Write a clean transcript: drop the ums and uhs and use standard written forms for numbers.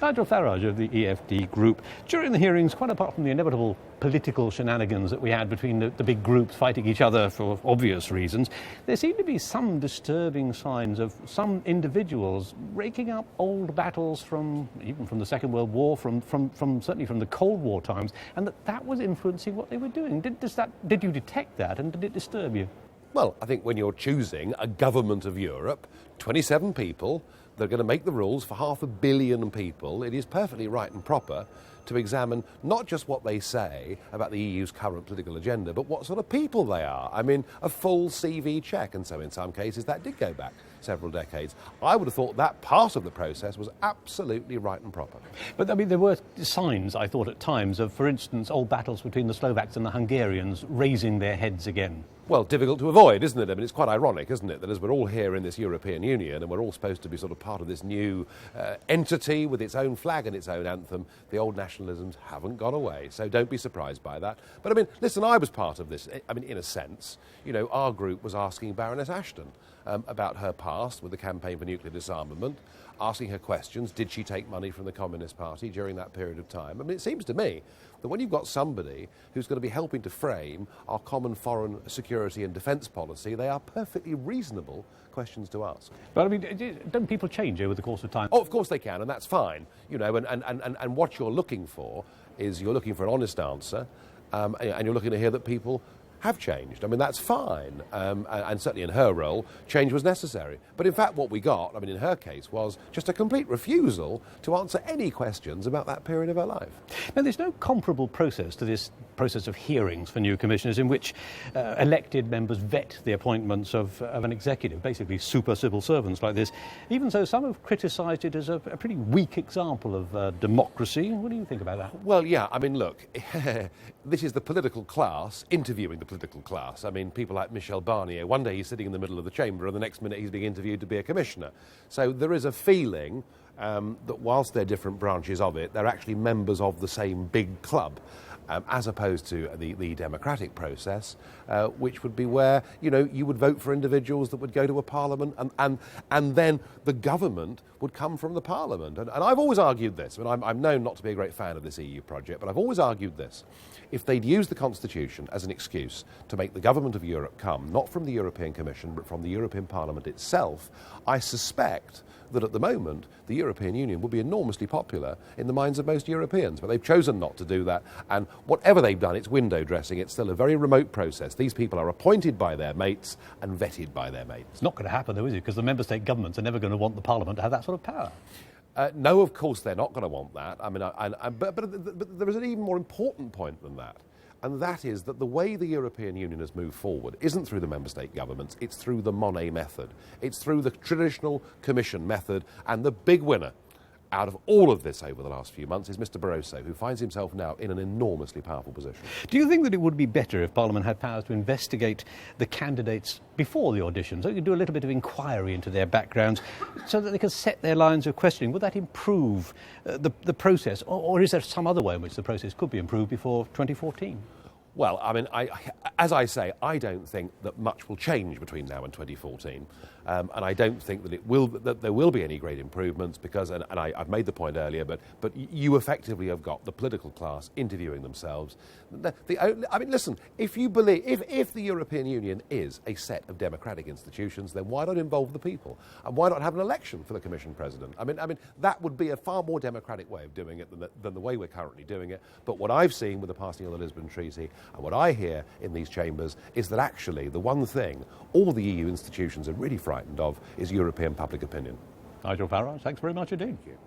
Nigel Farage of the EFD group. During the hearings, quite apart from the inevitable political shenanigans that we had between the big groups fighting each other for obvious reasons, there seemed to be some disturbing signs of some individuals raking up old battles even from the Second World War, certainly from the Cold War times, and that was influencing what they were doing. Did you detect that, and did it disturb you? Well, I think when you're choosing a government of Europe, 27 people, they're going to make the rules for 500 million people, it is perfectly right and proper to examine not just what they say about the EU's current political agenda, but what sort of people they are. I mean, a full CV check, and so in some cases that did go back several decades. I would have thought that part of the process was absolutely right and proper. But I mean, there were signs, I thought, at times of, for instance, old battles between the Slovaks and the Hungarians raising their heads again. Well, difficult to avoid, isn't it? I mean, it's quite ironic, isn't it, that as we're all here in this European Union and we're all supposed to be sort of part of this new entity with its own flag and its own anthem, the old nationalisms haven't gone away. So don't be surprised by that. But I mean, listen, I was part of this. I mean, in a sense, you know, our group was asking Baroness Ashton about her past with the campaign for nuclear disarmament, asking her questions. Did she take money from the Communist Party during that period of time? I mean, it seems to me that when you've got somebody who's going to be helping to frame our common foreign security and defence policy, they are perfectly reasonable questions to ask. But I mean, don't people change over the course of time? Oh, of course they can, and that's fine. You know, and what you're looking for is you're looking for an honest answer, and you're looking to hear that people have changed. I mean, that's fine, and certainly in her role, change was necessary. But in fact, what we got, I mean, in her case, was just a complete refusal to answer any questions about that period of her life. Now, there's no comparable process to this process of hearings for new commissioners in which elected members vet the appointments of an executive, basically super civil servants like this. Even so, some have criticised it as a pretty weak example of democracy. What do you think about that? Well, yeah, I mean, look, this is the political class interviewing the political class. I mean, people like Michel Barnier, one day he's sitting in the middle of the chamber and the next minute he's being interviewed to be a commissioner. So there is a feeling that whilst they're different branches of it, they're actually members of the same big club. As opposed to the democratic process, which would be where, you know, you would vote for individuals that would go to a parliament and then the government would come from the parliament. And I've always argued this. I mean, I'm known not to be a great fan of this EU project, but I've always argued this. If they'd use the Constitution as an excuse to make the government of Europe come, not from the European Commission, but from the European Parliament itself, I suspect that at the moment the European Union would be enormously popular in the minds of most Europeans. But they've chosen not to do that, and whatever they've done, it's window dressing. It's still a very remote process. These people are appointed by their mates and vetted by their mates. It's not going to happen, though, is it? Because the member state governments are never going to want the Parliament to have that sort of power. No, of course they're not going to want that. I mean, but there is an even more important point than that. And that is that the way the European Union has moved forward isn't through the member state governments, it's through the Monnet method. It's through the traditional Commission method, and the big winner out of all of this over the last few months is Mr Barroso, who finds himself now in an enormously powerful position. Do you think that it would be better if Parliament had powers to investigate the candidates before the audition, so you could do a little bit of inquiry into their backgrounds, so that they could set their lines of questioning? Would that improve the process, or is there some other way in which the process could be improved before 2014? Well, I mean, as I say, I don't think that much will change between now and 2014, and I don't think that there will be any great improvements because, and I've made the point earlier, but you effectively have got the political class interviewing themselves. I mean, listen, if you believe, if the European Union is a set of democratic institutions, then why not involve the people, and why not have an election for the Commission President? I mean, that would be a far more democratic way of doing it than the way we're currently doing it. But what I've seen with the passing of the Lisbon Treaty, and what I hear in these chambers, is that actually the one thing all the EU institutions are really frightened of is European public opinion. Nigel Farage, thanks very much indeed. Thank you.